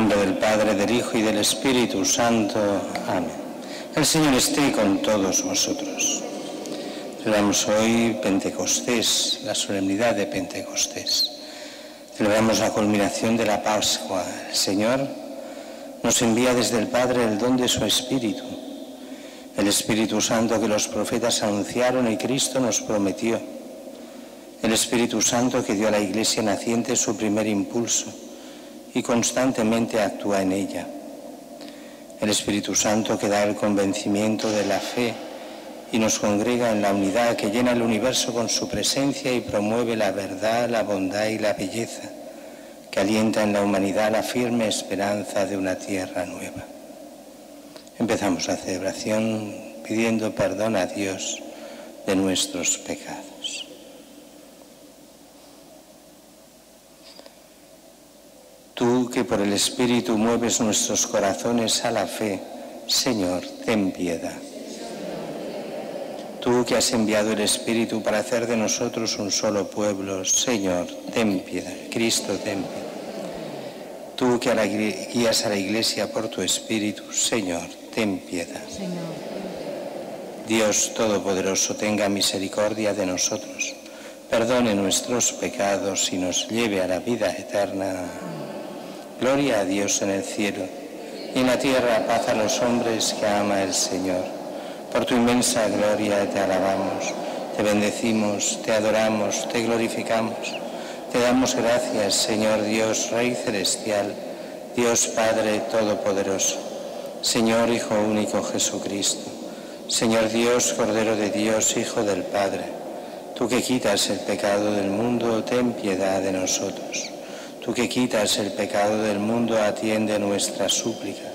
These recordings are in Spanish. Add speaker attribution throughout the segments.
Speaker 1: nombre del Padre, del Hijo y del Espíritu Santo. Amén. El Señor esté con todos vosotros. Celebramos hoy Pentecostés, la solemnidad de Pentecostés. Celebramos la culminación de la Pascua. El Señor nos envía desde el Padre el don de su Espíritu. El Espíritu Santo que los profetas anunciaron y Cristo nos prometió. El Espíritu Santo que dio a la Iglesia naciente su primer impulso y constantemente actúa en ella. El Espíritu Santo que da el convencimiento de la fe y nos congrega en la unidad que llena el universo con su presencia y promueve la verdad, la bondad y la belleza, que alienta en la humanidad la firme esperanza de una tierra nueva. Empezamos la celebración pidiendo perdón a Dios de nuestros pecados. Tú que por el Espíritu mueves nuestros corazones a la fe, Señor, ten piedad. Tú que has enviado el Espíritu para hacer de nosotros un solo pueblo, Señor, ten piedad. Cristo, ten piedad. Tú que guías a la Iglesia por tu Espíritu, Señor, ten piedad. Dios Todopoderoso, tenga misericordia de nosotros, perdone nuestros pecados y nos lleve a la vida eterna. Gloria a Dios en el cielo y en la tierra paz a los hombres que ama el Señor. Por tu inmensa gloria te alabamos, te bendecimos, te adoramos, te glorificamos. Te damos gracias, Señor Dios, Rey Celestial, Dios Padre Todopoderoso, Señor Hijo único Jesucristo, Señor Dios, Cordero de Dios, Hijo del Padre. Tú que quitas el pecado del mundo, ten piedad de nosotros. Tú que quitas el pecado del mundo, atiende nuestra súplica.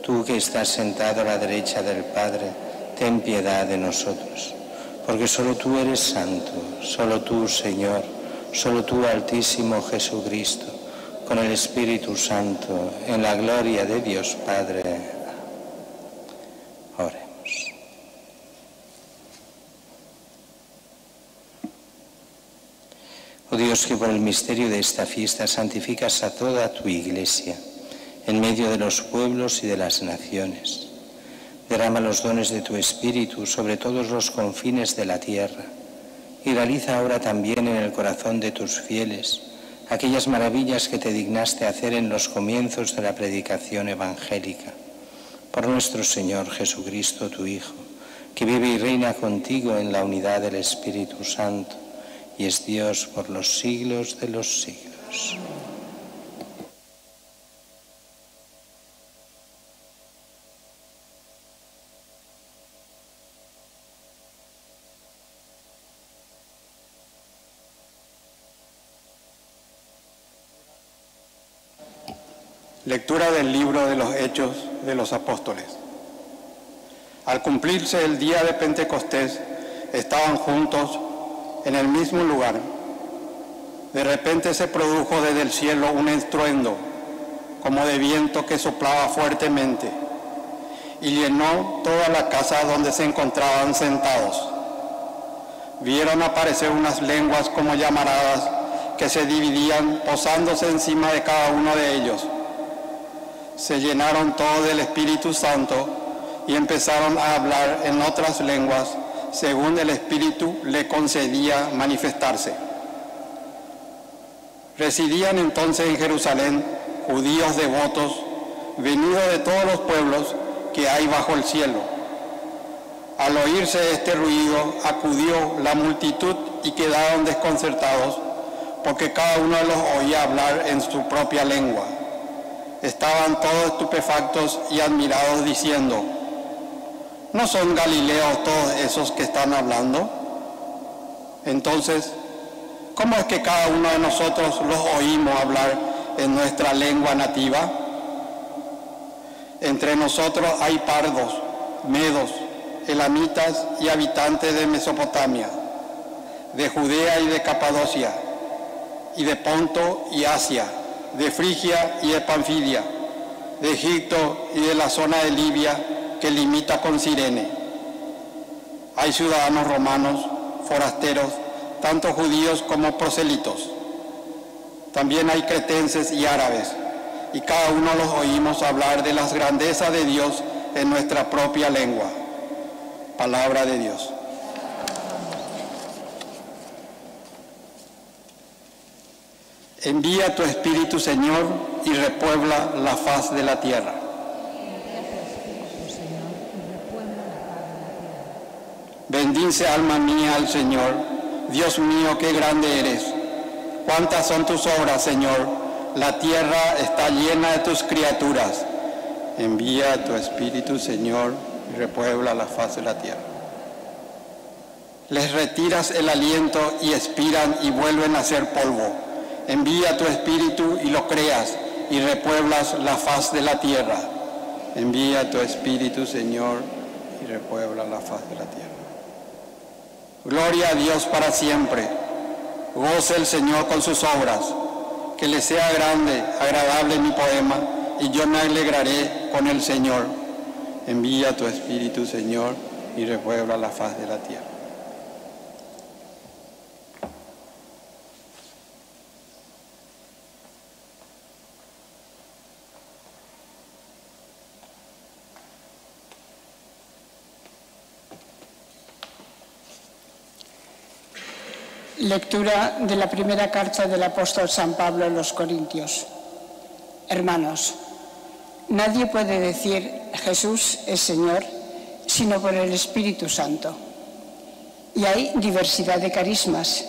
Speaker 1: Tú que estás sentado a la derecha del Padre, ten piedad de nosotros. Porque solo tú eres santo, solo tú, Señor, solo tú, Altísimo Jesucristo, con el Espíritu Santo, en la gloria de Dios Padre. Oremos. Oh Dios, que por el misterio de esta fiesta santificas a toda tu Iglesia, en medio de los pueblos y de las naciones. Derrama los dones de tu Espíritu sobre todos los confines de la tierra y realiza ahora también en el corazón de tus fieles aquellas maravillas que te dignaste hacer en los comienzos de la predicación evangélica. Por nuestro Señor Jesucristo, tu Hijo, que vive y reina contigo en la unidad del Espíritu Santo, y es Dios por los siglos de los siglos.
Speaker 2: Lectura del libro de los Hechos de los Apóstoles. Al cumplirse el día de Pentecostés, estaban juntos en el mismo lugar. De repente se produjo desde el cielo un estruendo, como de viento que soplaba fuertemente, y llenó toda la casa donde se encontraban sentados. Vieron aparecer unas lenguas como llamaradas que se dividían, posándose encima de cada uno de ellos. Se llenaron todos del Espíritu Santo y empezaron a hablar en otras lenguas, según el Espíritu le concedía manifestarse. Residían entonces en Jerusalén judíos devotos, venidos de todos los pueblos que hay bajo el cielo. Al oírse este ruido, acudió la multitud y quedaron desconcertados, porque cada uno los oía hablar en su propia lengua. Estaban todos estupefactos y admirados, diciendo: ¿no son galileos todos esos que están hablando? Entonces, ¿cómo es que cada uno de nosotros los oímos hablar en nuestra lengua nativa? Entre nosotros hay pardos, medos, elamitas y habitantes de Mesopotamia, de Judea y de Capadocia, y de Ponto y Asia, de Frigia y de Panfilia, de Egipto y de la zona de Libia, que limita con Cirene. Hay ciudadanos romanos, forasteros, tanto judíos como prosélitos. También hay cretenses y árabes, y cada uno los oímos hablar de las grandezas de Dios en nuestra propia lengua. Palabra de Dios. Envía tu Espíritu, Señor, y repuebla la faz de la tierra. Bendice alma mía al Señor. Dios mío, qué grande eres. Cuántas son tus obras, Señor. La tierra está llena de tus criaturas. Envía tu Espíritu, Señor, y repuebla la faz de la tierra. Les retiras el aliento y expiran y vuelven a ser polvo. Envía tu Espíritu y lo creas y repueblas la faz de la tierra. Envía tu Espíritu, Señor, y repuebla la faz de la tierra. Gloria a Dios para siempre. Goce el Señor con sus obras. Que le sea grande, agradable mi poema, y yo me alegraré con el Señor. Envía tu Espíritu, Señor, y repuebla la faz de la tierra.
Speaker 3: Lectura de la primera carta del apóstol San Pablo a los Corintios. Hermanos, nadie puede decir Jesús es Señor sino por el Espíritu Santo. Y hay diversidad de carismas,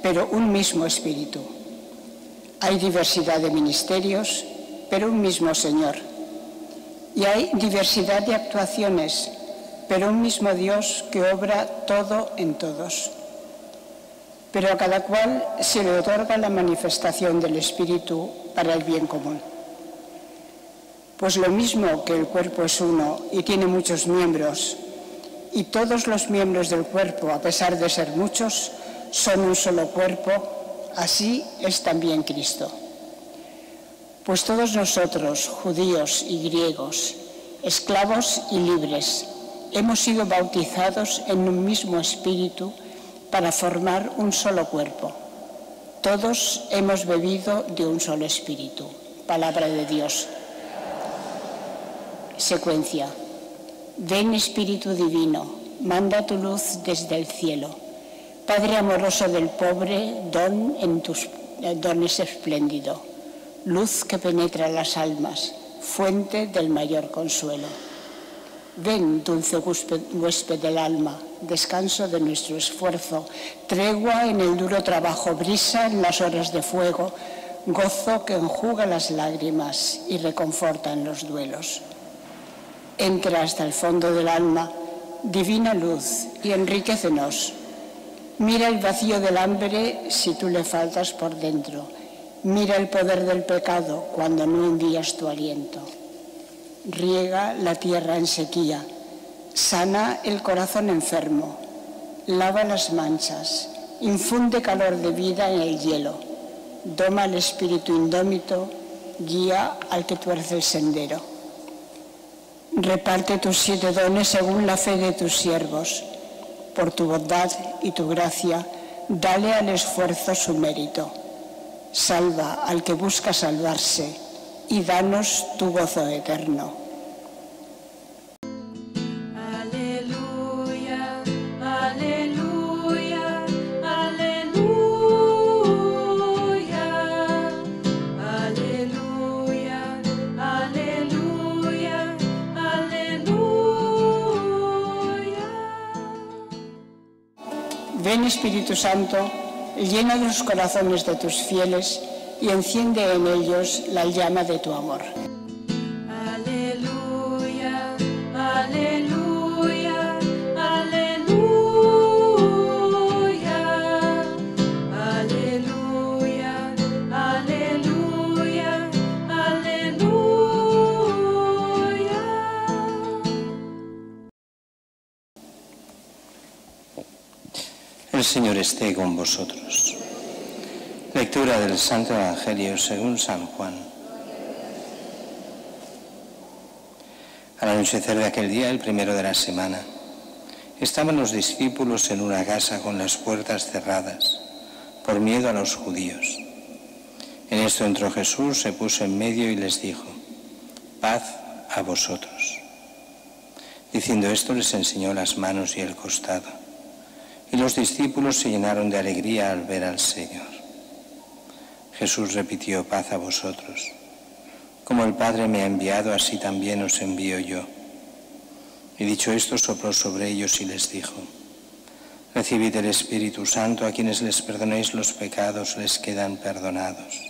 Speaker 3: pero un mismo Espíritu. Hay diversidad de ministerios, pero un mismo Señor. Y hay diversidad de actuaciones, pero un mismo Dios que obra todo en todos. Pero a cada cual se le otorga la manifestación del Espíritu para el bien común. Pues lo mismo que el cuerpo es uno y tiene muchos miembros, y todos los miembros del cuerpo, a pesar de ser muchos, son un solo cuerpo, así es también Cristo. Pues todos nosotros, judíos y griegos, esclavos y libres, hemos sido bautizados en un mismo Espíritu para formar un solo cuerpo. Todos hemos bebido de un solo Espíritu. Palabra de Dios. Secuencia. Ven Espíritu Divino, manda tu luz desde el cielo. Padre amoroso del pobre, don en tus dones espléndido. Luz que penetra las almas, fuente del mayor consuelo. Ven, dulce huésped del alma, descanso de nuestro esfuerzo, tregua en el duro trabajo, brisa en las horas de fuego, gozo que enjuga las lágrimas y reconforta en los duelos. Entra hasta el fondo del alma, divina luz, y enriquécenos. Mira el vacío del hambre si tú le faltas por dentro. Mira el poder del pecado cuando no envías tu aliento. Riega la tierra en sequía, sana el corazón enfermo, lava las manchas, infunde calor de vida en el hielo, doma el espíritu indómito, guía al que tuerce el sendero. Reparte tus 7 dones según la fe de tus siervos. Por tu bondad y tu gracia, dale al esfuerzo su mérito. Salva al que busca salvarse y danos tu gozo eterno.
Speaker 4: Aleluya, aleluya, aleluya, aleluya, aleluya, aleluya.
Speaker 3: Ven Espíritu Santo, llena los corazones de tus fieles y enciende en ellos la llama de tu amor.
Speaker 4: Aleluya, aleluya, aleluya, aleluya, aleluya, aleluya.
Speaker 1: El Señor esté con vosotros. Lectura del Santo Evangelio según San Juan. Al anochecer de aquel día, el primero de la semana, estaban los discípulos en una casa con las puertas cerradas, por miedo a los judíos. En esto entró Jesús, se puso en medio y les dijo: paz a vosotros. Diciendo esto, les enseñó las manos y el costado. Y los discípulos se llenaron de alegría al ver al Señor. Jesús repitió: paz a vosotros. Como el Padre me ha enviado, así también os envío yo. Y dicho esto, sopló sobre ellos y les dijo: recibid el Espíritu Santo. A quienes les perdonéis los pecados les quedan perdonados.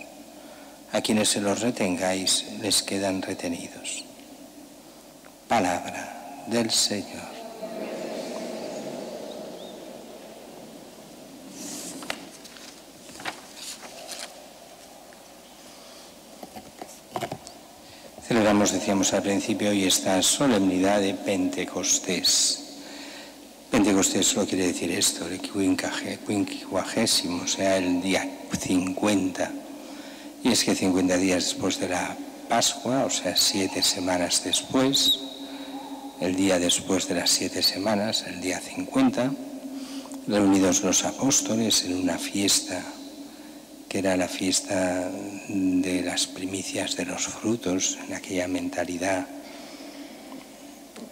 Speaker 1: A quienes se los retengáis les quedan retenidos. Palabra del Señor. Celebramos, decíamos al principio, hoy esta solemnidad de Pentecostés. Pentecostés lo quiere decir esto, el 50º, o sea, el día 50. Y es que 50 días después de la Pascua, o sea, 7 semanas después, el día después de las 7 semanas, el día 50, reunidos los apóstoles en una fiesta, que era la fiesta de las primicias de los frutos, en aquella mentalidad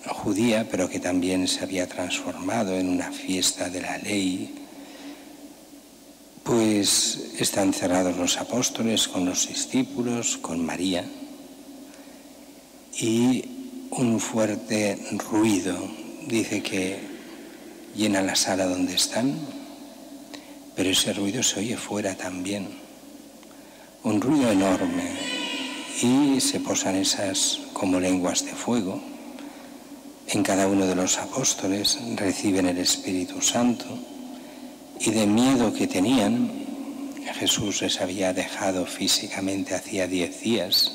Speaker 1: judía, pero que también se había transformado en una fiesta de la ley. Pues están cerrados los apóstoles con los discípulos, con María, y un fuerte ruido dice que llena la sala donde están, pero ese ruido se oye fuera también, un ruido enorme, y se posan esas como lenguas de fuego en cada uno de los apóstoles, reciben el Espíritu Santo. Y de miedo que tenían, Jesús les había dejado físicamente hacía 10 días,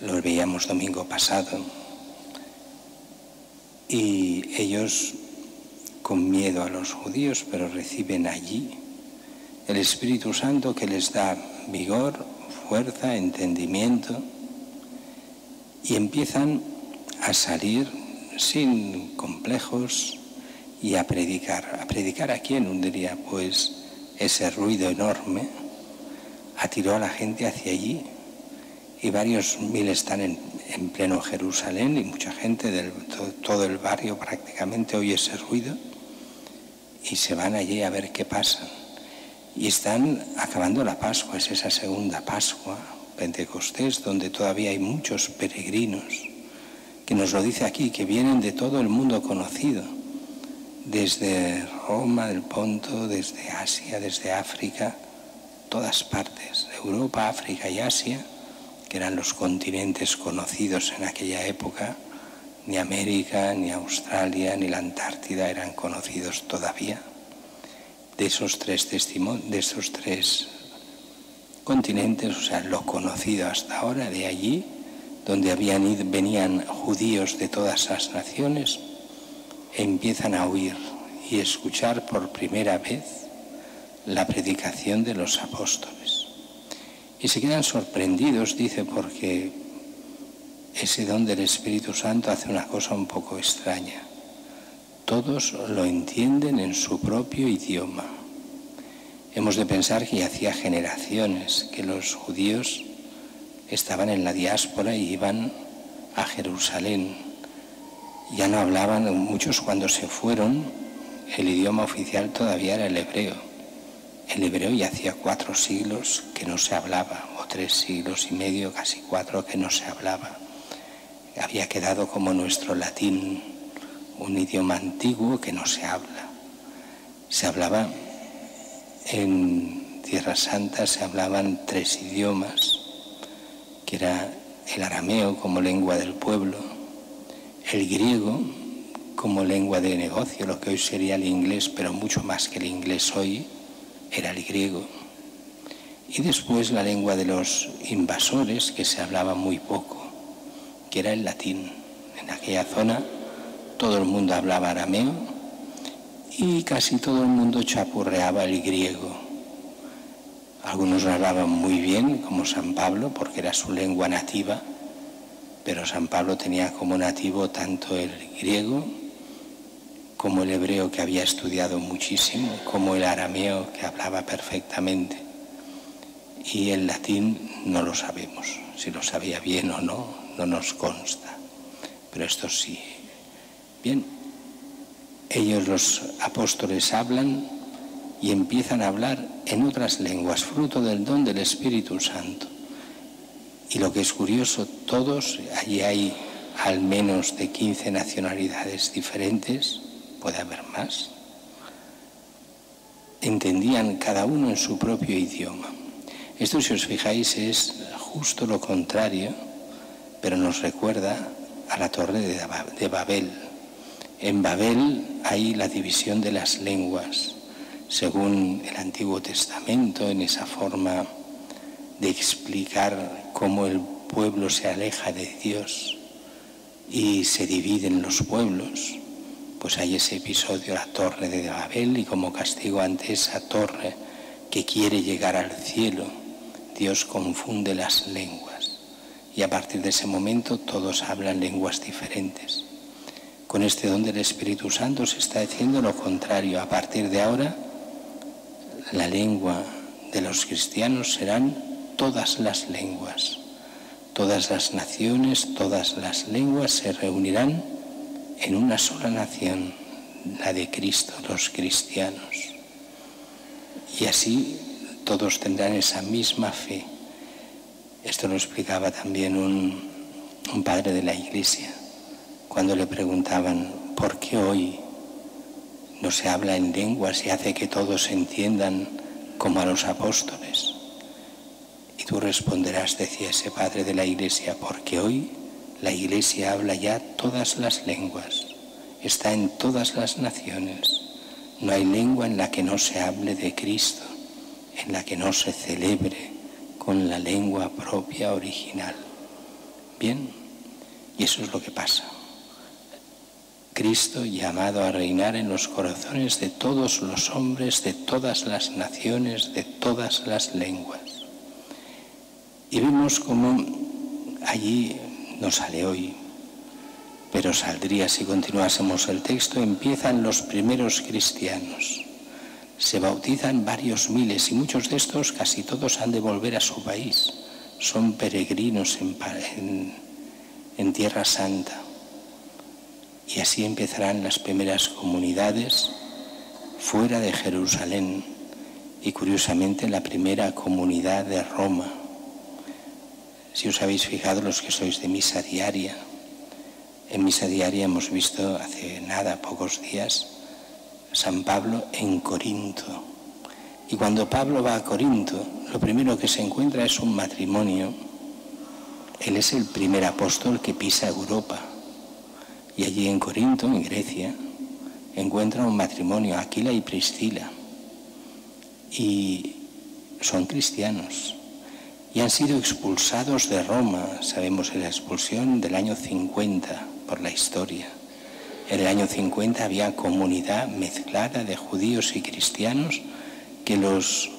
Speaker 1: lo veíamos domingo pasado, y ellos con miedo a los judíos, pero reciben allí el Espíritu Santo que les da vigor, fuerza, entendimiento, y empiezan a salir sin complejos y a predicar. ¿A predicar a quién? Un diría, pues ese ruido enorme atiró a la gente hacia allí, y varios mil están en pleno Jerusalén, y mucha gente de todo el barrio prácticamente oye ese ruido y se van allí a ver qué pasa. Y están acabando la Pascua, es esa segunda Pascua, Pentecostés, donde todavía hay muchos peregrinos, que nos lo dice aquí, que vienen de todo el mundo conocido, desde Roma, del Ponto, desde Asia, desde África, todas partes, Europa, África y Asia, que eran los continentes conocidos en aquella época. Ni América, ni Australia, ni la Antártida eran conocidos todavía. De esos tres continentes, o sea, lo conocido hasta ahora, de allí, donde venían judíos de todas las naciones, empiezan a oír y escuchar por primera vez la predicación de los apóstoles. Y se quedan sorprendidos, dice, porque ese don del Espíritu Santo hace una cosa un poco extraña. Todos lo entienden en su propio idioma. Hemos de pensar que ya hacía generaciones que los judíos estaban en la diáspora y iban a Jerusalén. Ya no hablaban, muchos cuando se fueron, el idioma oficial todavía era el hebreo. El hebreo ya hacía 4 siglos que no se hablaba, o 3 siglos y medio, casi 4, que no se hablaba. Había quedado como nuestro latín, un idioma antiguo que no se habla. Se hablaba en Tierra Santa, se hablaban 3 idiomas, que era el arameo como lengua del pueblo, el griego como lengua de negocio, lo que hoy sería el inglés, pero mucho más que el inglés hoy, era el griego. Y después la lengua de los invasores, que se hablaba muy poco, que era el latín. En aquella zona todo el mundo hablaba arameo y casi todo el mundo chapurreaba el griego. Algunos lo hablaban muy bien, como San Pablo, porque era su lengua nativa, pero San Pablo tenía como nativo tanto el griego como el hebreo, que había estudiado muchísimo, como el arameo, que hablaba perfectamente. y el latín no lo sabemos. Si lo sabía bien o no, no nos consta. Pero esto sí. Bien, ellos los apóstoles hablan y empiezan a hablar en otras lenguas, fruto del don del Espíritu Santo. Y lo que es curioso, todos, allí hay al menos de 15 nacionalidades diferentes, puede haber más, entendían cada uno en su propio idioma. Esto, si os fijáis, es justo lo contrario, pero nos recuerda a la torre de Babel. En Babel hay la división de las lenguas, según el Antiguo Testamento, en esa forma de explicar cómo el pueblo se aleja de Dios y se dividen los pueblos. Pues hay ese episodio, la torre de Babel, y como castigo ante esa torre que quiere llegar al cielo, Dios confunde las lenguas. Y a partir de ese momento todos hablan lenguas diferentes. Con este don del Espíritu Santo se está haciendo lo contrario. A partir de ahora, la lengua de los cristianos serán todas las lenguas. Todas las naciones, todas las lenguas se reunirán en una sola nación, la de Cristo, los cristianos. Y así todos tendrán esa misma fe. Esto lo explicaba también un padre de la Iglesia, cuando le preguntaban, ¿por qué hoy no se habla en lenguas y hace que todos entiendan como a los apóstoles? Y tú responderás, decía ese padre de la Iglesia, porque hoy la Iglesia habla ya todas las lenguas, está en todas las naciones. No hay lengua en la que no se hable de Cristo, en la que no se celebre con la lengua propia original. Bien, y eso es lo que pasa. Cristo llamado a reinar en los corazones de todos los hombres, de todas las naciones, de todas las lenguas. Y vemos cómo allí no sale hoy, pero saldría si continuásemos el texto. Empiezan los primeros cristianos. Se bautizan varios miles y muchos de estos, casi todos, han de volver a su país. Son peregrinos en Tierra Santa. Y así empezarán las primeras comunidades fuera de Jerusalén y, curiosamente, la primera comunidad de Roma. Si os habéis fijado, los que sois de misa diaria, en misa diaria hemos visto hace nada, pocos días, San Pablo en Corinto. Y cuando Pablo va a Corinto, lo primero que se encuentra es un matrimonio. Él es el primer apóstol que pisa Europa. Y allí en Corinto, en Grecia, encuentra un matrimonio, Aquila y Priscila. Y son cristianos. Y han sido expulsados de Roma. Sabemos la expulsión del año 50 por la historia. En el año 50 había comunidad mezclada de judíos y cristianos que los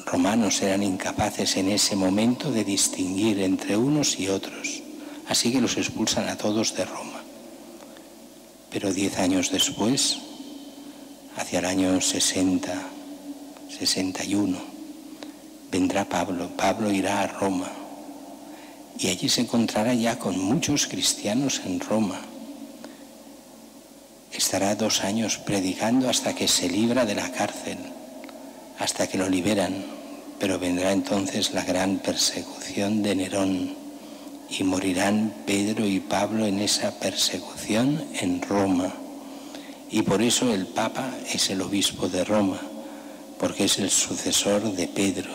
Speaker 1: romanos eran incapaces en ese momento de distinguir entre unos y otros. Así que los expulsan a todos de Roma. Pero 10 años después, hacia el año 60, 61, vendrá Pablo. Pablo irá a Roma y allí se encontrará ya con muchos cristianos en Roma. Estará 2 años predicando hasta que se libra de la cárcel, hasta que lo liberan. Pero vendrá entonces la gran persecución de Nerón y morirán Pedro y Pablo en esa persecución en Roma. Y por eso el Papa es el obispo de Roma, porque es el sucesor de Pedro.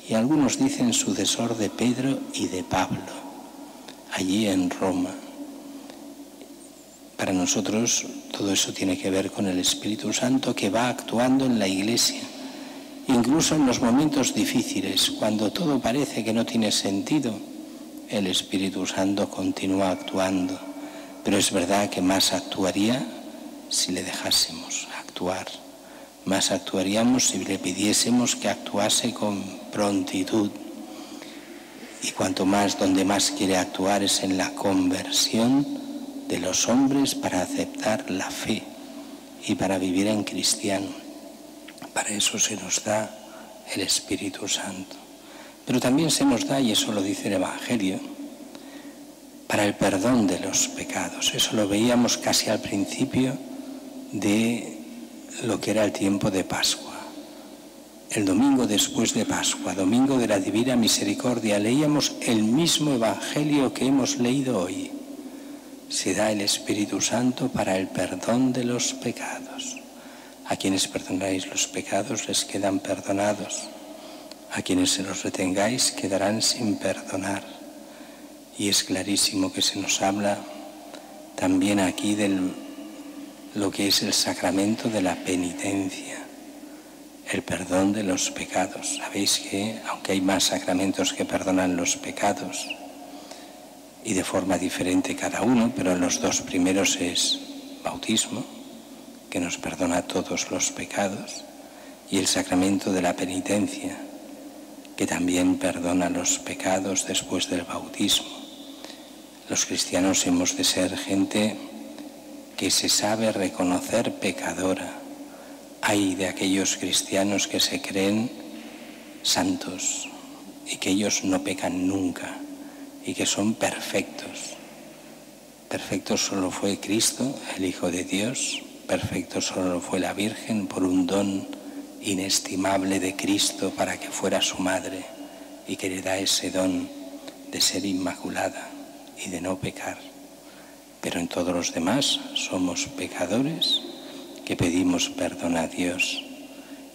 Speaker 1: Y algunos dicen sucesor de Pedro y de Pablo, allí en Roma. Para nosotros todo eso tiene que ver con el Espíritu Santo que va actuando en la Iglesia, incluso en los momentos difíciles, cuando todo parece que no tiene sentido. El Espíritu Santo continúa actuando, pero es verdad que más actuaría si le dejásemos actuar. Más actuaríamos si le pidiésemos que actuase con prontitud. Y cuanto más, donde más quiere actuar es en la conversión de los hombres para aceptar la fe y para vivir en cristiano. Para eso se nos da el Espíritu Santo. Pero también se nos da, y eso lo dice el Evangelio, para el perdón de los pecados. Eso lo veíamos casi al principio de lo que era el tiempo de Pascua. El domingo después de Pascua, domingo de la Divina Misericordia, leíamos el mismo Evangelio que hemos leído hoy. Se da el Espíritu Santo para el perdón de los pecados. A quienes perdonáis los pecados les quedan perdonados. A quienes se los retengáis quedarán sin perdonar. Y es clarísimo que se nos habla también aquí de lo que es el sacramento de la penitencia, el perdón de los pecados. Sabéis que, aunque hay más sacramentos que perdonan los pecados, y de forma diferente cada uno, pero en los dos primeros es bautismo, que nos perdona todos los pecados, y el sacramento de la penitencia, que también perdona los pecados después del bautismo. Los cristianos hemos de ser gente que se sabe reconocer pecadora. Hay de aquellos cristianos que se creen santos y que ellos no pecan nunca y que son perfectos. Perfecto solo fue Cristo, el Hijo de Dios. Perfecto solo fue la Virgen por un don inestimable de Cristo para que fuera su madre y que le da ese don de ser inmaculada y de no pecar. Pero en todos los demás somos pecadores que pedimos perdón a Dios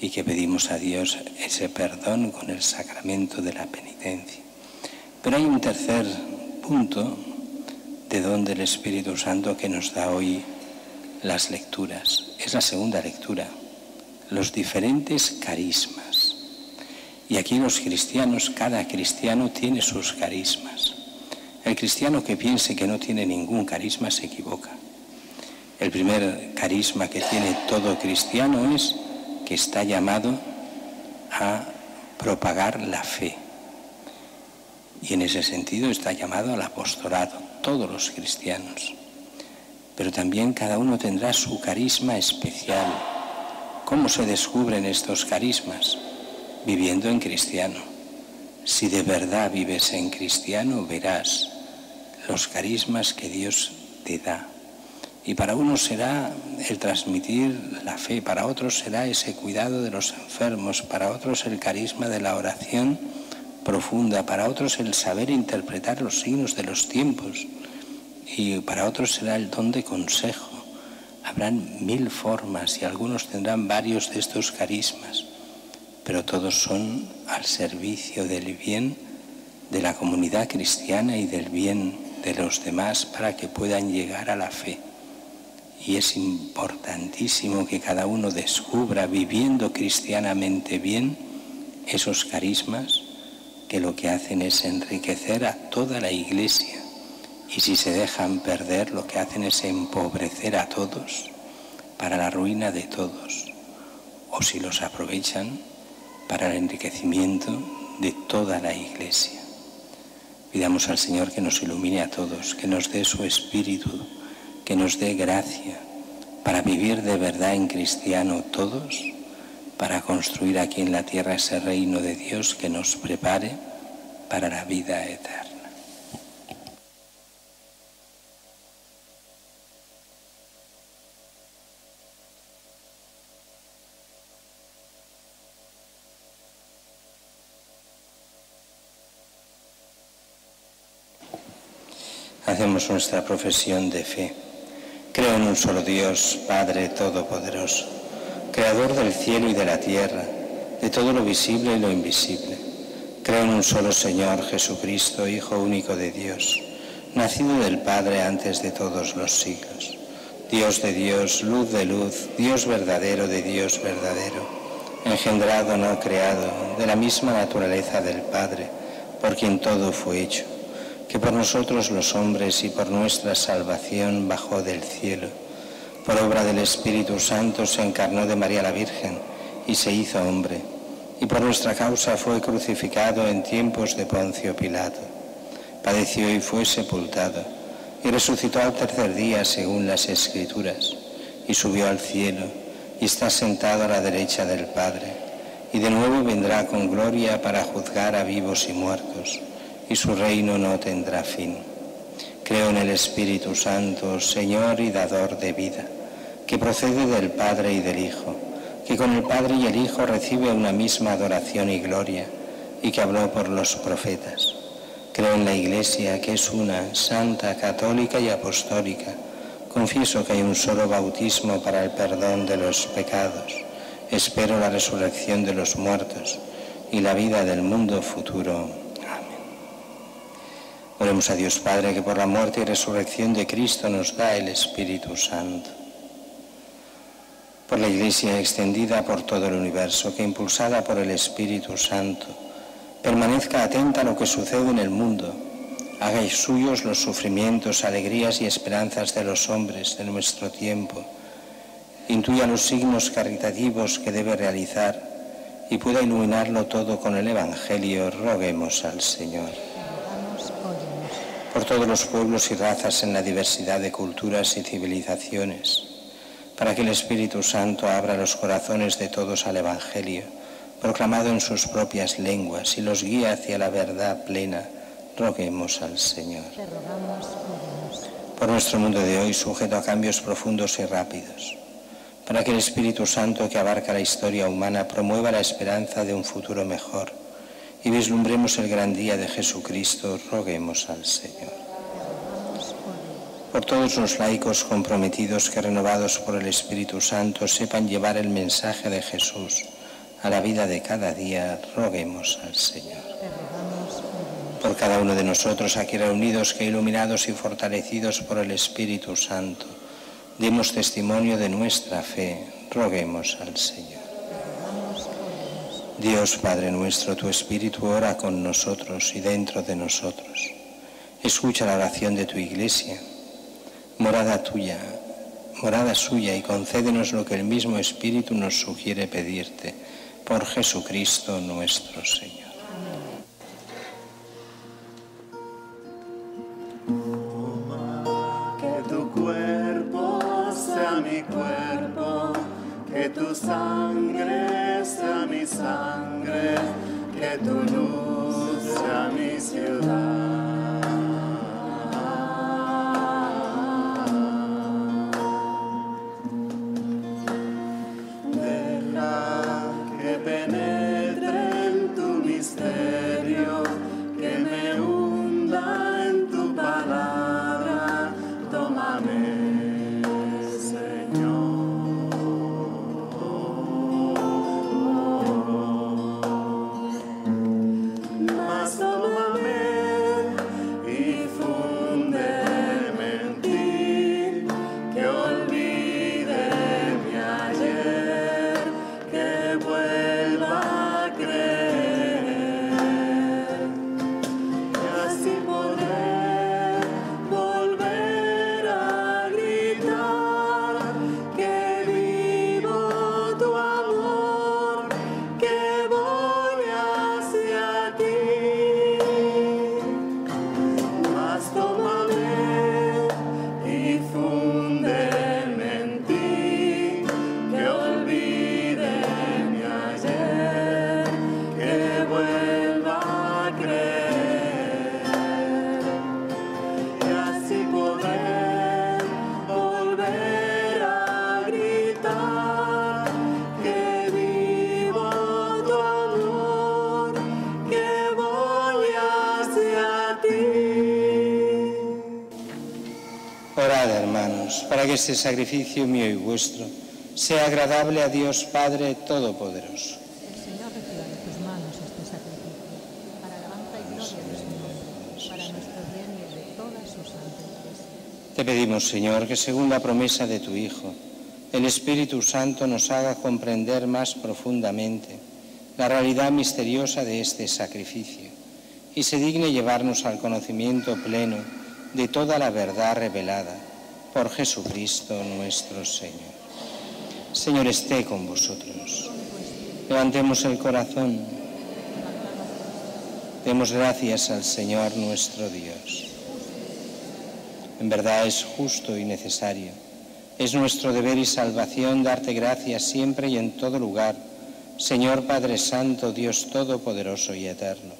Speaker 1: y que pedimos a Dios ese perdón con el sacramento de la penitencia. Pero hay un tercer punto de don del Espíritu Santo que nos da hoy las lecturas. Es la segunda lectura, los diferentes carismas. Y aquí los cristianos, cada cristiano tiene sus carismas. El cristiano que piense que no tiene ningún carisma se equivoca. El primer carisma que tiene todo cristiano es que está llamado a propagar la fe. Y en ese sentido está llamado al apostolado, todos los cristianos. Pero también cada uno tendrá su carisma especial. ¿Cómo se descubren estos carismas? Viviendo en cristiano. Si de verdad vives en cristiano, verás los carismas que Dios te da. Y para unos será el transmitir la fe, para otros será ese cuidado de los enfermos, para otros el carisma de la oración profunda, para otros el saber interpretar los signos de los tiempos, y para otros será el don de consejo. Habrán 1000 formas y algunos tendrán varios de estos carismas, pero todos son al servicio del bien de la comunidad cristiana y del bien de los demás para que puedan llegar a la fe. Y es importantísimo que cada uno descubra, viviendo cristianamente bien, esos carismas que lo que hacen es enriquecer a toda la Iglesia. Y si se dejan perder, lo que hacen es empobrecer a todos para la ruina de todos. O si los aprovechan, para el enriquecimiento de toda la Iglesia. Pidamos al Señor que nos ilumine a todos, que nos dé su Espíritu, que nos dé gracia para vivir de verdad en cristiano todos, para construir aquí en la tierra ese reino de Dios que nos prepare para la vida eterna. Hacemos nuestra profesión de fe. Creo en un solo Dios, Padre Todopoderoso, Creador del cielo y de la tierra, de todo lo visible y lo invisible. Creo en un solo Señor Jesucristo, Hijo único de Dios, nacido del Padre antes de todos los siglos. Dios de Dios, luz de luz, Dios verdadero de Dios verdadero, engendrado, no creado, de la misma naturaleza del Padre, por quien todo fue hecho, que por nosotros los hombres y por nuestra salvación bajó del cielo. Por obra del Espíritu Santo se encarnó de María la Virgen y se hizo hombre, y por nuestra causa fue crucificado en tiempos de Poncio Pilato. Padeció y fue sepultado, y resucitó al tercer día según las Escrituras, y subió al cielo, y está sentado a la derecha del Padre, y de nuevo vendrá con gloria para juzgar a vivos y muertos, y su reino no tendrá fin. Creo en el Espíritu Santo, Señor y dador de vida, que procede del Padre y del Hijo, que con el Padre y el Hijo recibe una misma adoración y gloria, y que habló por los profetas. Creo en la Iglesia, que es una, santa, católica y apostólica. Confieso que hay un solo bautismo para el perdón de los pecados. Espero la resurrección de los muertos y la vida del mundo futuro. Amén. Oremos a Dios Padre, que por la muerte y resurrección de Cristo nos da el Espíritu Santo. Por la Iglesia extendida por todo el universo, que impulsada por el Espíritu Santo, permanezca atenta a lo que sucede en el mundo, hagáis suyos los sufrimientos, alegrías y esperanzas de los hombres de nuestro tiempo, intuya los signos caritativos que debe realizar y pueda iluminarlo todo con el Evangelio. Roguemos al Señor. Por todos los pueblos y razas en la diversidad de culturas y civilizaciones, para que el Espíritu Santo abra los corazones de todos al Evangelio, proclamado en sus propias lenguas, y los guíe hacia la verdad plena. Roguemos al Señor. Por nuestro mundo de hoy, sujeto a cambios profundos y rápidos, para que el Espíritu Santo que abarca la historia humana promueva la esperanza de un futuro mejor y vislumbremos el gran día de Jesucristo, roguemos al Señor. Por todos los laicos comprometidos que, renovados por el Espíritu Santo, sepan llevar el mensaje de Jesús a la vida de cada día, roguemos al Señor. Por cada uno de nosotros aquí reunidos, que iluminados y fortalecidos por el Espíritu Santo, demos testimonio de nuestra fe, roguemos al Señor. Dios Padre nuestro, tu Espíritu ora con nosotros y dentro de nosotros. Escucha la oración de tu Iglesia, morada tuya, morada suya, y concédenos lo que el mismo Espíritu nos sugiere pedirte, por Jesucristo nuestro Señor.
Speaker 5: Mi cuerpo, que tu sangre sea mi sangre, que tu luz sea mi ciudad. Deja que penetre en tu misterio, que me hunda en tu palabra, tómame.
Speaker 1: Para que este sacrificio mío y vuestro sea agradable a Dios Padre Todopoderoso.
Speaker 6: El Señor reciba de tus manos este sacrificio, para alabanza y gloria de su nombre, para nuestro bien y el de toda su santa Iglesia.
Speaker 1: Te pedimos, Señor, que según la promesa de tu Hijo, el Espíritu Santo nos haga comprender más profundamente la realidad misteriosa de este sacrificio y se digne llevarnos al conocimiento pleno de toda la verdad revelada por Jesucristo nuestro Señor. Señor, esté con vosotros. Levantemos el corazón. Demos gracias al Señor nuestro Dios. En verdad es justo y necesario. Es nuestro deber y salvación darte gracias siempre y en todo lugar, Señor Padre Santo, Dios Todopoderoso y Eterno,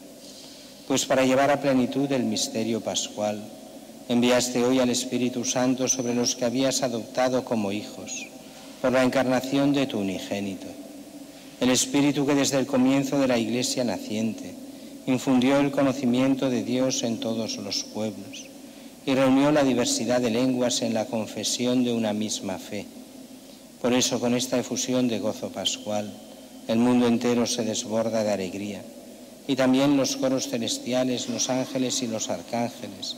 Speaker 1: pues para llevar a plenitud el misterio pascual, enviaste hoy al Espíritu Santo sobre los que habías adoptado como hijos, por la encarnación de tu unigénito. El Espíritu que desde el comienzo de la Iglesia naciente infundió el conocimiento de Dios en todos los pueblos y reunió la diversidad de lenguas en la confesión de una misma fe. Por eso, con esta efusión de gozo pascual, el mundo entero se desborda de alegría, y también los coros celestiales, los ángeles y los arcángeles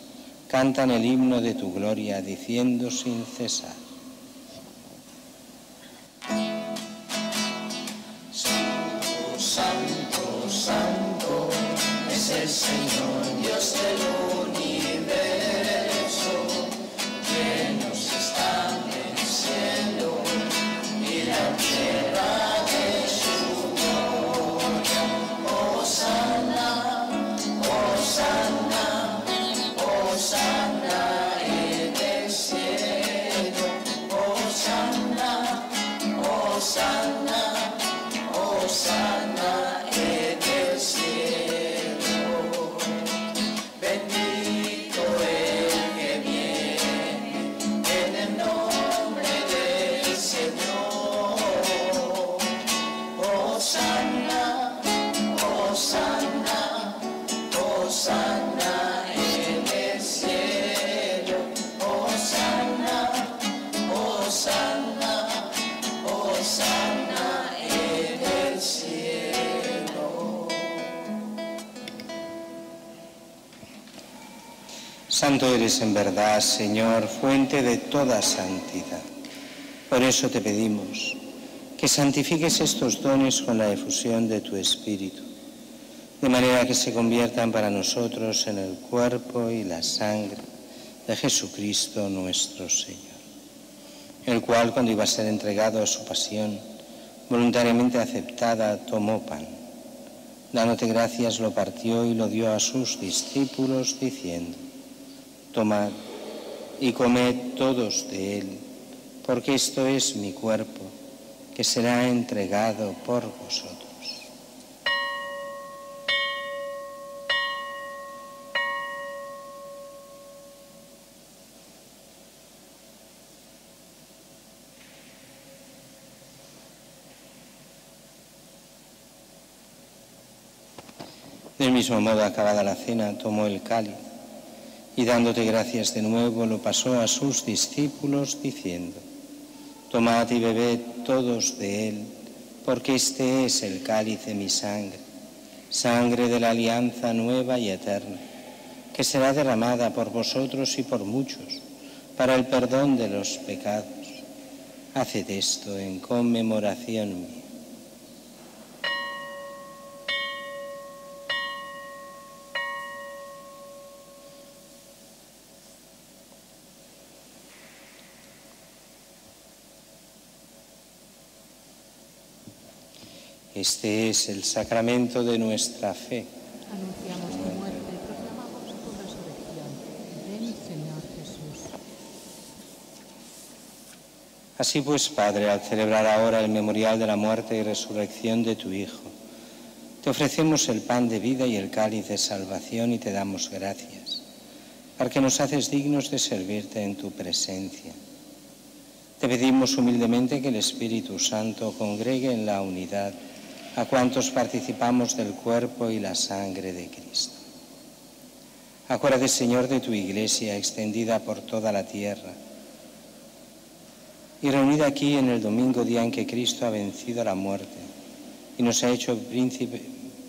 Speaker 1: cantan el himno de tu gloria, diciendo sin cesar:
Speaker 7: Santo, Santo, Santo, es el Señor, Dios del universo. Llenos están el cielo y la tierra de su gloria. Hosanna, Hosanna, Hosanna en el cielo. Hosanna, Hosanna, Hosanna en el cielo. Bendito el que viene en el nombre del Señor. Hosanna, Hosanna, Hosanna en el cielo. Hosanna, Hosanna, Hosanna en el cielo.
Speaker 1: Santo eres en verdad, Señor, fuente de toda santidad. Por eso te pedimos que santifiques estos dones con la efusión de tu Espíritu, de manera que se conviertan para nosotros en el cuerpo y la sangre de Jesucristo nuestro Señor, el cual, cuando iba a ser entregado a su pasión, voluntariamente aceptada, tomó pan. Dándote gracias, lo partió y lo dio a sus discípulos, diciendo: Tomad y comed todos de él, porque esto es mi cuerpo, que será entregado por vosotros. Del mismo modo, acabada la cena, tomó el cáliz y, dándote gracias de nuevo, lo pasó a sus discípulos, diciendo: Tomad y bebed todos de él, porque este es el cáliz de mi sangre, sangre de la alianza nueva y eterna, que será derramada por vosotros y por muchos, para el perdón de los pecados. Haced esto en conmemoración mía. Este es el sacramento de nuestra fe.
Speaker 6: Anunciamos tu muerte y proclamamos tu resurrección. Ven, Señor Jesús.
Speaker 1: Así pues, Padre, al celebrar ahora el memorial de la muerte y resurrección de tu Hijo, te ofrecemos el pan de vida y el cáliz de salvación y te damos gracias, porque nos haces dignos de servirte en tu presencia. Te pedimos humildemente que el Espíritu Santo congregue en la unidad a cuantos participamos del cuerpo y la sangre de Cristo. Acuérdate, Señor, de tu Iglesia extendida por toda la tierra y reunida aquí en el domingo, día en que Cristo ha vencido a la muerte y nos ha hecho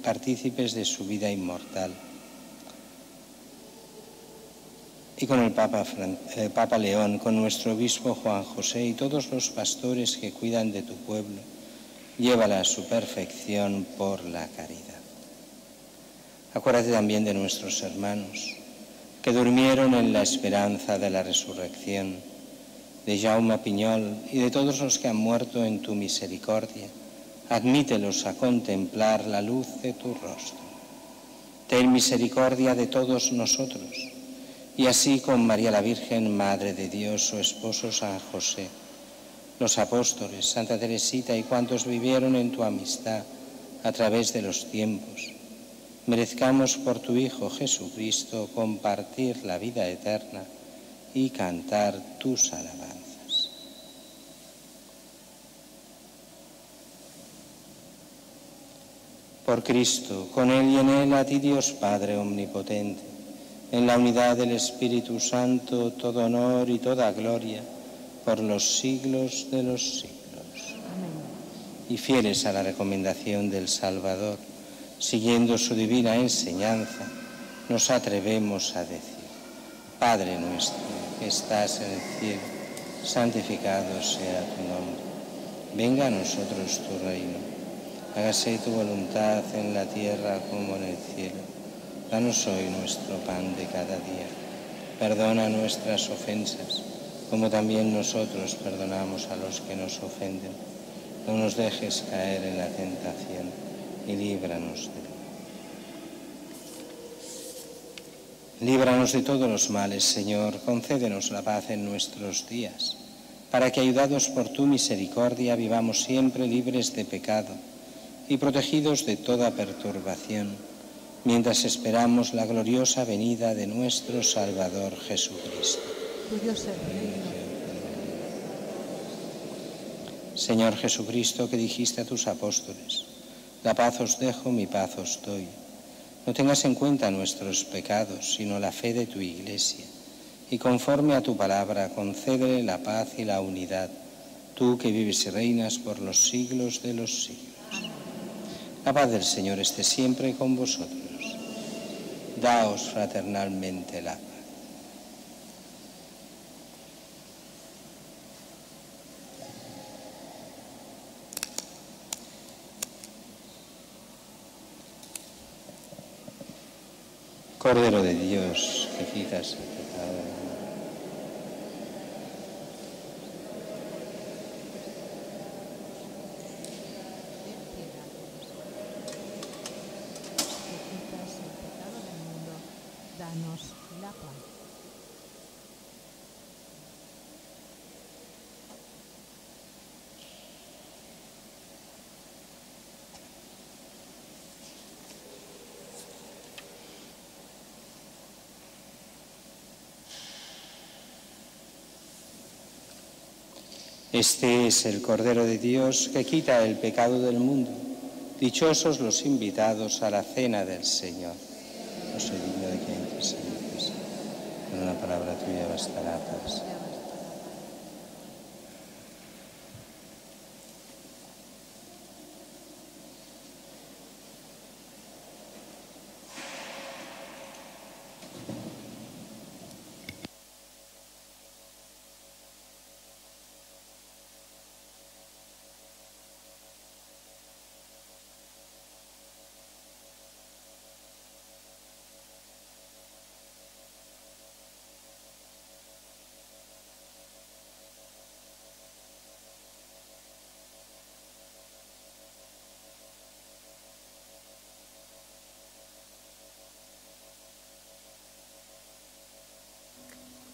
Speaker 1: partícipes de su vida inmortal. Y con el Papa León, con nuestro obispo Juan José y todos los pastores que cuidan de tu pueblo, llévala a su perfección por la caridad. Acuérdate también de nuestros hermanos que durmieron en la esperanza de la resurrección, de Jaume Piñol y de todos los que han muerto en tu misericordia. Admítelos a contemplar la luz de tu rostro. Ten misericordia de todos nosotros, y así con María la Virgen, Madre de Dios, su esposo San José, los apóstoles, Santa Teresita y cuantos vivieron en tu amistad a través de los tiempos, merezcamos por tu Hijo Jesucristo compartir la vida eterna y cantar tus alabanzas. Por Cristo, con Él y en Él, a ti Dios Padre Omnipotente, en la unidad del Espíritu Santo, todo honor y toda gloria, por los siglos de los siglos. Amén. Y fieles a la recomendación del Salvador, siguiendo su divina enseñanza, nos atrevemos a decir: Padre nuestro, que estás en el cielo, santificado sea tu nombre. Venga a nosotros tu reino. Hágase tu voluntad en la tierra como en el cielo. Danos hoy nuestro pan de cada día. Perdona nuestras ofensas, como también nosotros perdonamos a los que nos ofenden. No nos dejes caer en la tentación y líbranos del mal. Líbranos de todos los males, Señor, concédenos la paz en nuestros días, para que, ayudados por tu misericordia, vivamos siempre libres de pecado y protegidos de toda perturbación, mientras esperamos la gloriosa venida de nuestro Salvador Jesucristo.
Speaker 6: Tuyo es el reino.
Speaker 1: Señor Jesucristo, que dijiste a tus apóstoles: la paz os dejo, mi paz os doy. No tengas en cuenta nuestros pecados, sino la fe de tu Iglesia, y conforme a tu palabra, concédele la paz y la unidad, tú que vives y reinas por los siglos de los siglos. La paz del Señor esté siempre con vosotros. Daos fraternalmente la paz. Cordero de Dios, que quitas el pecado del mundo.
Speaker 6: Danos la paz.
Speaker 1: Este es el Cordero de Dios que quita el pecado del mundo. Dichosos los invitados a la cena del Señor. No soy digno de que entres en mi casa, pero una palabra tuya bastará para siempre.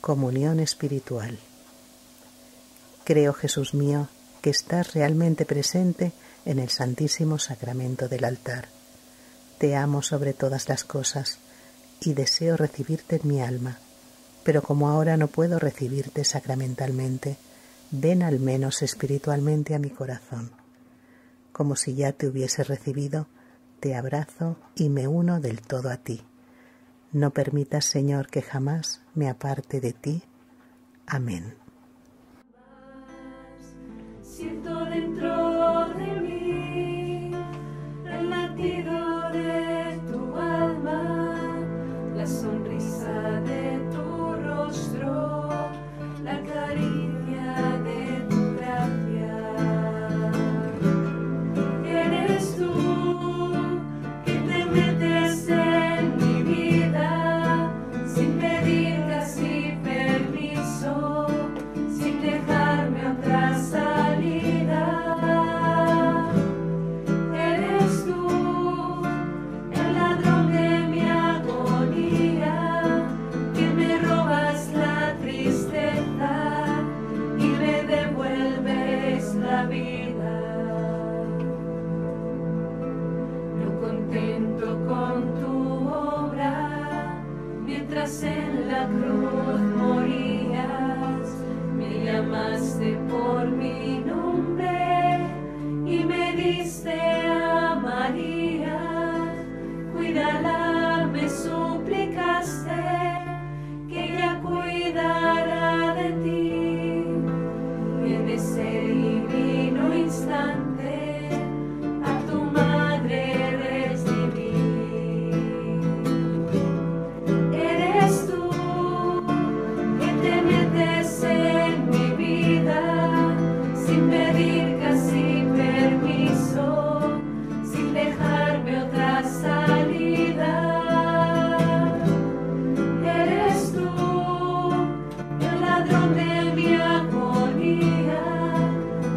Speaker 8: Comunión espiritual. Creo, Jesús mío, que estás realmente presente en el Santísimo Sacramento del altar. Te amo sobre todas las cosas y deseo recibirte en mi alma, pero como ahora no puedo recibirte sacramentalmente, ven al menos espiritualmente a mi corazón. Como si ya te hubiese recibido, te abrazo y me uno del todo a ti. No permitas, Señor, que jamás me aparte de ti. Amén.
Speaker 4: Siento dentro de mí el latido de tu alma, la sonrisa de tu rostro, la caricia de tu gracia. Eres tú que te metes en mi vida sin pedir casi permiso. ese divino instante a tu madre recibí. Eres tú que te metes en mi vida sin pedir casi permiso, sin dejarme otra salida. Eres tú el ladrón de mi agonía,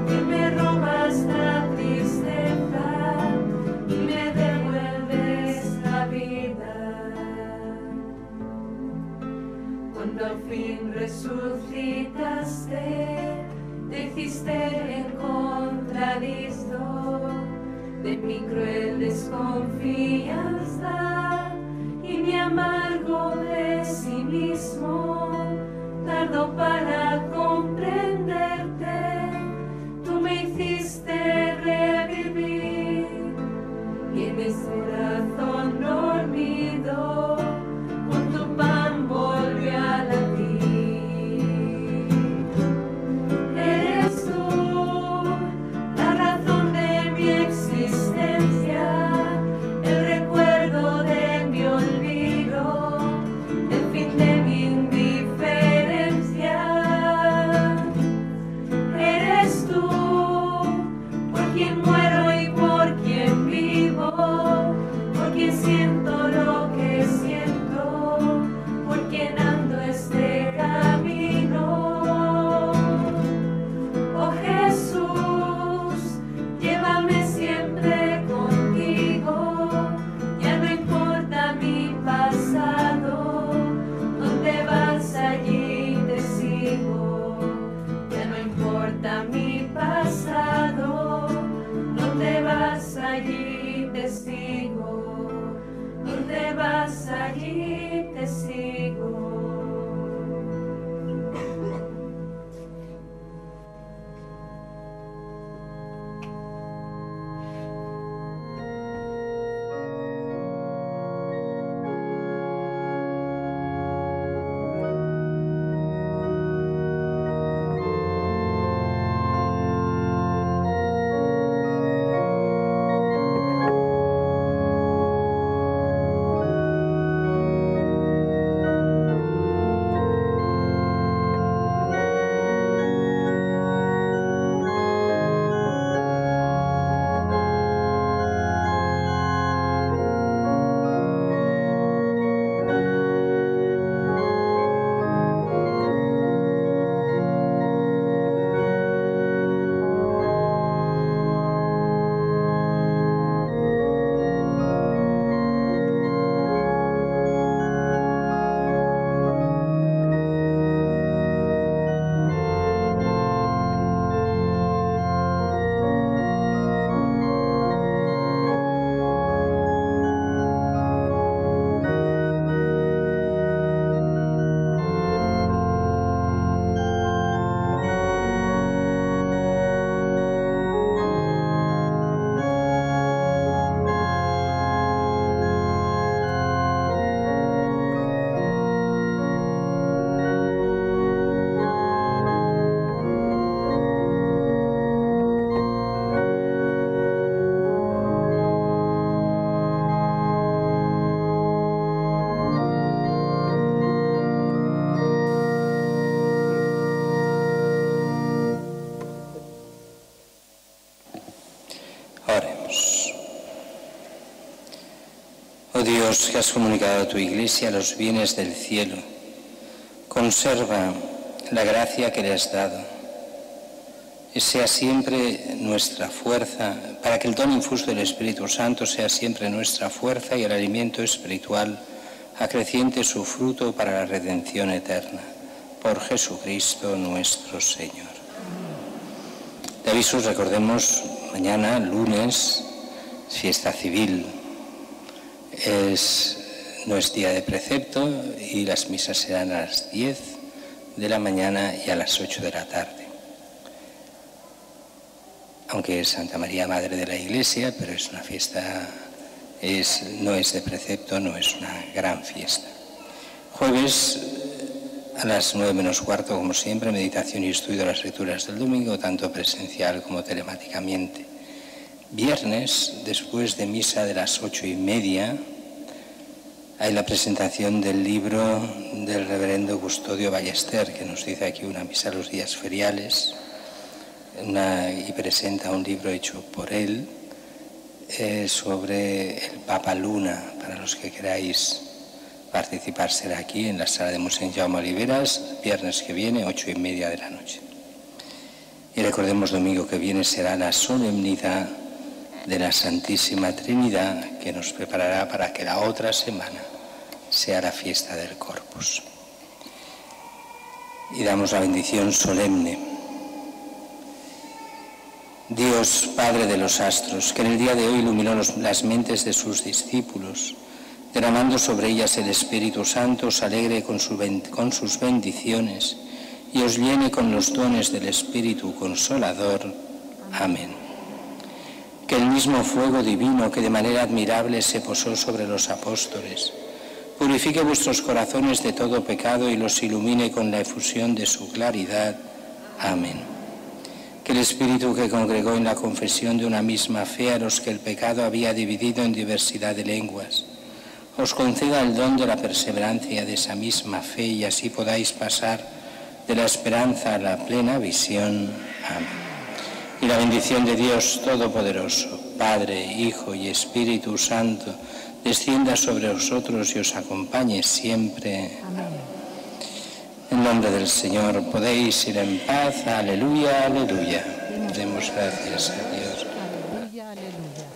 Speaker 4: que me robas la tristeza y me devuelves la vida. Cuando al fin resucitaste, te hiciste el contradicto de mi cruel desconfianza y mi amargo pesimismo. Tardo para comprenderte, tú me hiciste revivir y en ese corazón dormido con tu pan volvió a latir. Eres tú la razón de mi existencia, el recuerdo de mi olvido, el fin de mi indiferencia. Eres tú por quien muero y por quien vivo, por quien siento lo que siento, por quien ando este camino. Oh Jesús, llévame siempre contigo, ya no importa mi pasado, donde vas allí te sigo. Ya no importa mi pasado, donde vas allí te sigo, donde vas allí te sigo.
Speaker 1: Dios, que has comunicado a tu Iglesia los bienes del cielo, conserva la gracia que le has dado y sea siempre nuestra fuerza, para que el don infuso del Espíritu Santo sea siempre nuestra fuerza y el alimento espiritual acreciente su fruto para la redención eterna. Por Jesucristo nuestro Señor. De avisos, recordemos, mañana, lunes, fiesta civil. No es día de precepto y las misas serán a las 10 de la mañana y a las 8 de la tarde. Aunque es Santa María, Madre de la Iglesia, pero es una fiesta, no es de precepto, no es una gran fiesta. Jueves A las 9 menos cuarto, como siempre, meditación y estudio de las lecturas del domingo, tanto presencial como telemáticamente. Viernes, después de misa de las 8:30, hay la presentación del libro del reverendo Custodio Ballester, que nos dice aquí una misa los días feriales, y presenta un libro hecho por él sobre el Papa Luna. Para los que queráis participar, será aquí en la sala de Monseñor Jaume Oliveras, viernes que viene, 8:30 de la noche. Y recordemos, domingo que viene será la solemnidad de la Santísima Trinidad, que nos preparará para que la otra semana sea la fiesta del Corpus. Y damos la bendición solemne. Dios, Padre de los astros, que en el día de hoy iluminó las mentes de sus discípulos, derramando sobre ellas el Espíritu Santo, os alegre con sus bendiciones y os llene con los dones del Espíritu Consolador. Amén. Que el mismo fuego divino que de manera admirable se posó sobre los apóstoles, purifique vuestros corazones de todo pecado y los ilumine con la efusión de su claridad. Amén. Que el Espíritu que congregó en la confesión de una misma fe a los que el pecado había dividido en diversidad de lenguas, os conceda el don de la perseverancia de esa misma fe y así podáis pasar de la esperanza a la plena visión. Amén. Y la bendición de Dios Todopoderoso, Padre, Hijo y Espíritu Santo, descienda sobre vosotros y os acompañe siempre.
Speaker 6: Amén.
Speaker 1: En nombre del Señor podéis ir en paz. Aleluya, aleluya. Demos gracias a Dios.
Speaker 6: Aleluya, aleluya.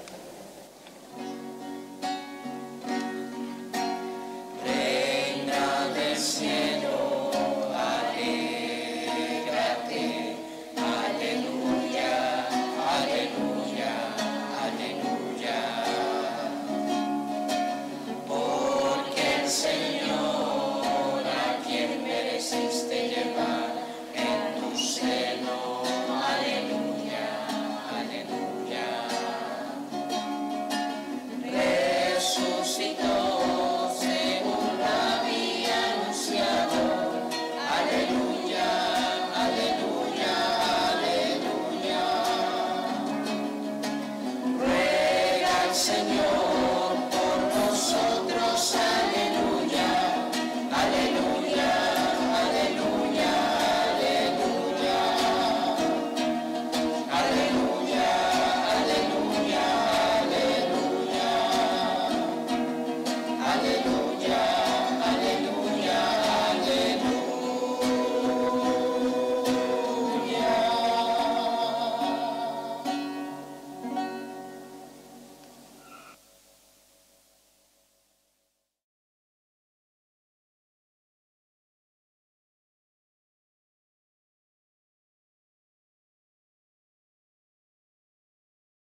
Speaker 7: Reina del cielo, alégrate, aleluya, aleluya, aleluya. Porque el Señor, a quien mereciste llevar en tu seno, aleluya, aleluya. Resucitó según lo había anunciado, aleluya, aleluya, aleluya. Ruega al Señor